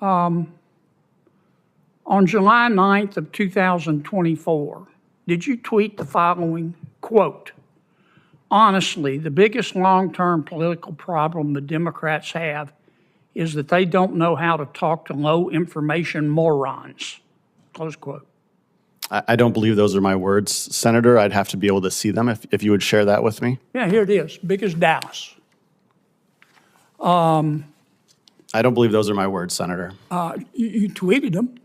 On July 9th of 2024, did you tweet the following, quote, "Honestly, the biggest long-term political problem the Democrats have is that they don't know how to talk to low-information morons," close quote. I don't believe those are my words, Senator. I'd have to be able to see them if you would share that with me. Yeah, here it is, big as Dallas. I don't believe those are my words, Senator. You tweeted them.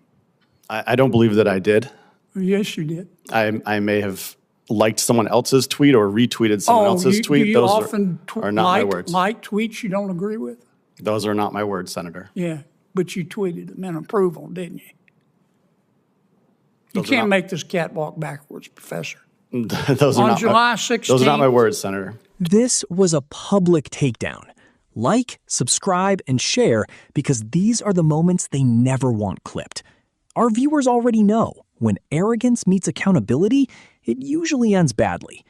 I don't believe that I did. Yes, you did. I may have liked someone else's tweet or retweeted someone else's tweet. Do you Those often are not my words. like tweets you don't agree with? Those are not my words, Senator. Yeah, but you tweeted them in approval, didn't you? You Those are can't not- make this cat walk backwards, Professor. Those are On not July my, 16th, those are not my words, Senator. This was a public takedown. Like, subscribe, and share because these are the moments they never want clipped. Our viewers already know when arrogance meets accountability, it usually ends badly.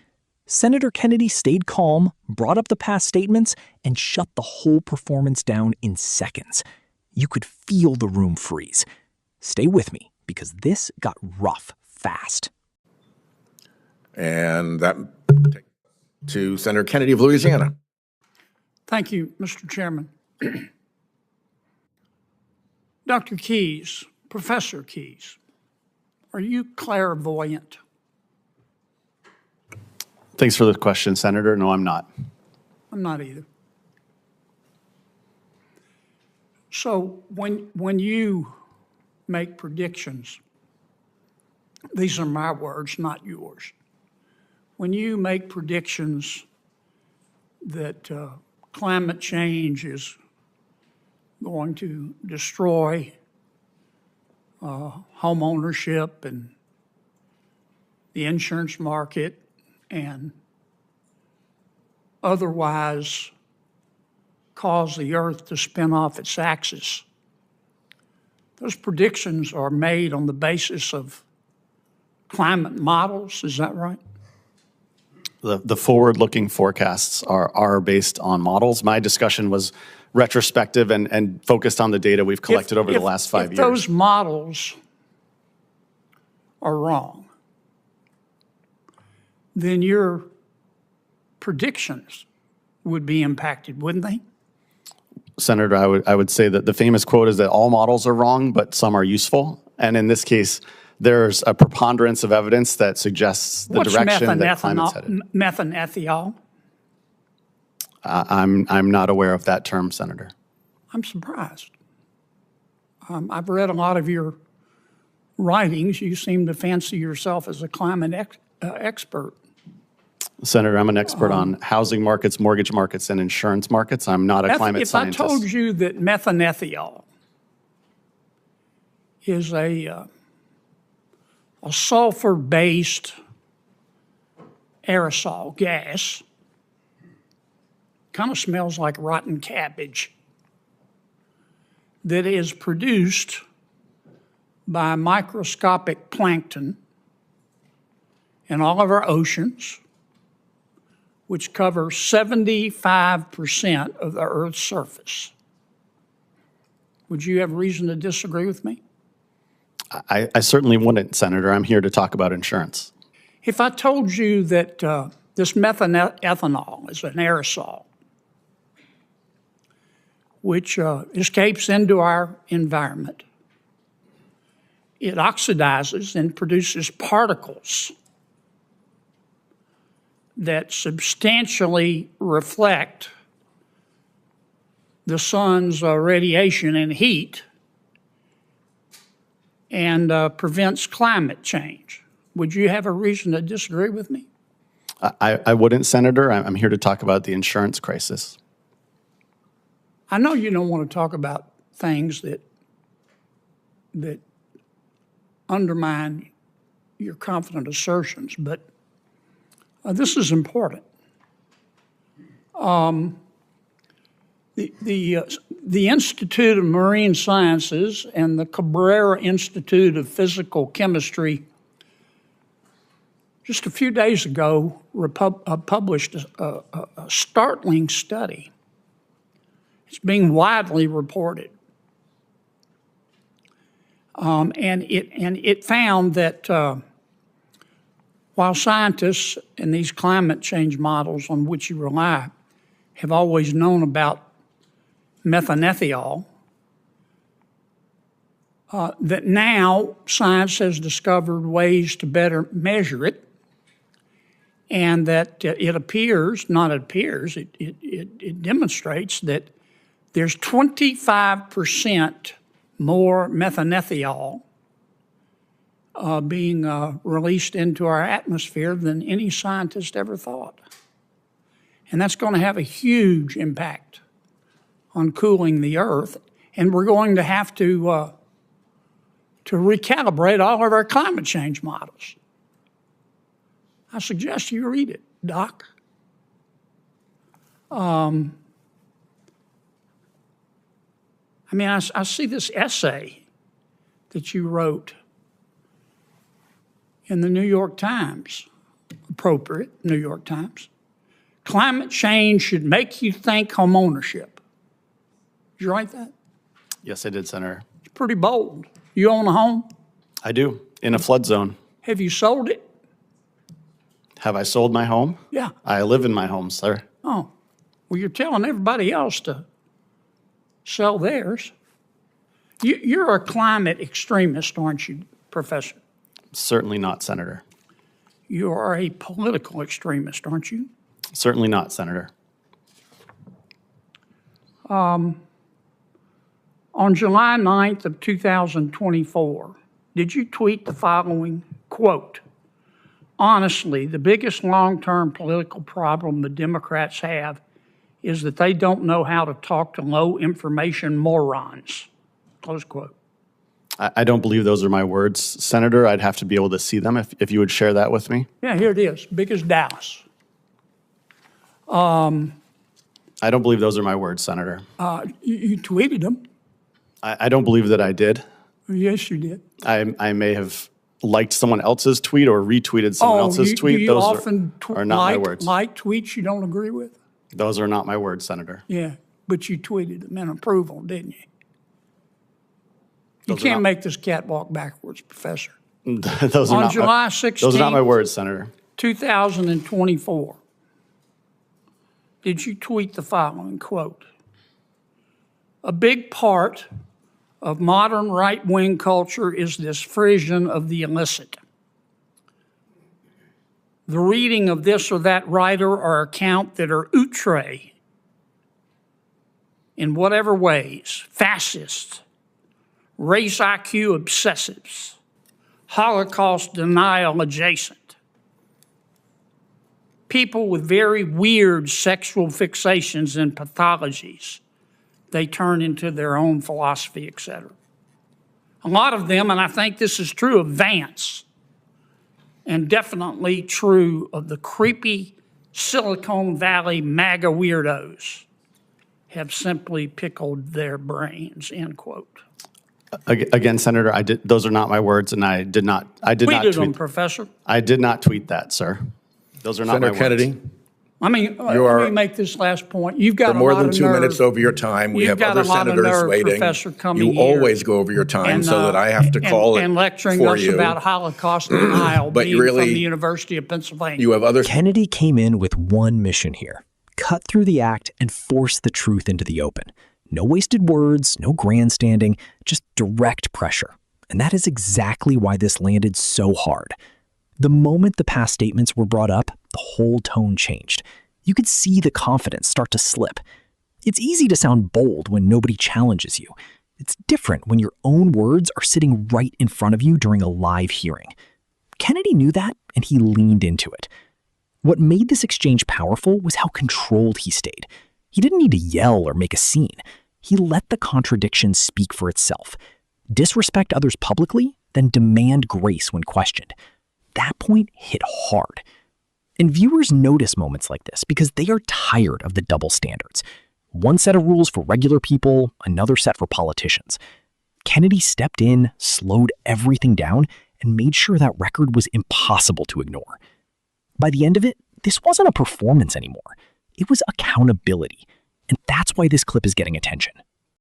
Senator Kennedy stayed calm, brought up the past statements, and shut the whole performance down in seconds. You could feel the room freeze. Stay with me because this got rough fast. And that to Senator Kennedy of Louisiana. Thank you, Mr. Chairman. Dr. Keyes, Professor Keyes, are you clairvoyant? Thanks for the question, Senator. No, I'm not. I'm not either. So when you make predictions, these are my words, not yours. When you make predictions that climate change is going to destroy home ownership and the insurance market and otherwise cause the earth to spin off its axis. Those predictions are made on the basis of climate models, is that right? The forward-looking forecasts are based on models. My discussion was retrospective and focused on the data we've collected over the last 5 years. If those models are wrong, then your predictions would be impacted, wouldn't they? Senator, I would say that the famous quote is that all models are wrong, but some are useful. And in this case, there's a preponderance of evidence that suggests the direction that climate's headed. Methanethiol? I'm not aware of that term, Senator. I'm surprised. I've read a lot of your writings. You seem to fancy yourself as a climate expert. Senator, I'm an expert on housing markets, mortgage markets, and insurance markets. I'm not a climate scientist. If I told you that methanethiol is a sulfur-based aerosol gas, kind of smells like rotten cabbage, that is produced by microscopic plankton in all of our oceans, which cover 75% of the Earth's surface. Would you have reason to disagree with me? I certainly wouldn't, Senator. I'm here to talk about insurance. If I told you that this methanethanol is an aerosol, which escapes into our environment, it oxidizes and produces particles that substantially reflect the sun's radiation and heat and prevents climate change. Would you have a reason to disagree with me? I wouldn't, Senator. I'm here to talk about the insurance crisis. I know you don't want to talk about things that undermine your confident assertions, but this is important. The Institute of Marine Sciences and the Cabrera Institute of Physical Chemistry just a few days ago published a startling study. It's being widely reported And it found that while scientists and these climate change models on which you rely have always known about methanethiol, that now science has discovered ways to better measure it, and that it demonstrates that there's 25% more methanethiol being released into our atmosphere than any scientist ever thought. And that's going to have a huge impact on cooling the Earth, and we're going to have to recalibrate all of our climate change models. I suggest you read it, Doc. I see this essay that you wrote in the New York Times, appropriate New York Times. Climate change should make you think homeownership. Did you write that? Yes, I did, Senator. It's pretty bold. You own a home? I do, in a flood zone. Have you sold it? Have I sold my home? Yeah. I live in my home, sir. Oh, well, you're telling everybody else to sell theirs. You're a climate extremist, aren't you, Professor? Certainly not, Senator. You are a political extremist, aren't you? Certainly not, Senator. On July 9th of 2024, did you tweet the following, quote, "Honestly, the biggest long-term political problem the Democrats have is that they don't know how to talk to low-information morons," close quote. I don't believe those are my words, Senator. I'd have to be able to see them if you would share that with me. Yeah, here it is, big as Dallas. I don't believe those are my words, Senator. You tweeted them. I don't believe that I did. Yes, you did. I may have liked someone else's tweet or retweeted someone else's tweet. Do you Those often are not my words. like tweets you don't agree with? Those are not my words, Senator. Yeah, but you tweeted them in approval, didn't you? You Those are can't not- make this cat walk backwards, Professor. Those are On not July my, 16th, those are not my words, Senator. 2024, did you tweet the following, quote, "A big part of modern right-wing culture is this frisson of the illicit. The reading of this or that writer or account that are outre in whatever ways, fascists, race IQ obsessives, Holocaust denial adjacent, people with very weird sexual fixations and pathologies they turn into their own philosophy, etc. A lot of them, and I think this is true of Vance, and definitely true of the creepy Silicon Valley MAGA weirdos, have simply pickled their brains," end quote. Again, Senator, those are not my words, and I did not Tweeted them, tweet. Professor. I did not tweet that, sir. Those are not Senator my Kennedy, words. I mean, let me make this last point. You've got for more a lot than of 2 nerve. minutes over your time. We You've have got other a lot of senators nerve, waiting. Professor, coming You here always go over your time so that I have to call and it lecturing for us you. about Holocaust denial But being really, from the University of Pennsylvania. You have other Kennedy came in with one mission here: cut through the act and force the truth into the open. No wasted words, no grandstanding, just direct pressure. And that is exactly why this landed so hard. The moment the past statements were brought up, the whole tone changed. You could see the confidence start to slip. It's easy to sound bold when nobody challenges you. It's different when your own words are sitting right in front of you during a live hearing. Kennedy knew that, and he leaned into it. What made this exchange powerful was how controlled he stayed. He didn't need to yell or make a scene. He let the contradiction speak for itself. Disrespect others publicly, then demand grace when questioned. That point hit hard. And viewers notice moments like this because they are tired of the double standards. One set of rules for regular people, another set for politicians. Kennedy stepped in, slowed everything down, and made sure that record was impossible to ignore. By the end of it, this wasn't a performance anymore. It was accountability. And that's why this clip is getting attention.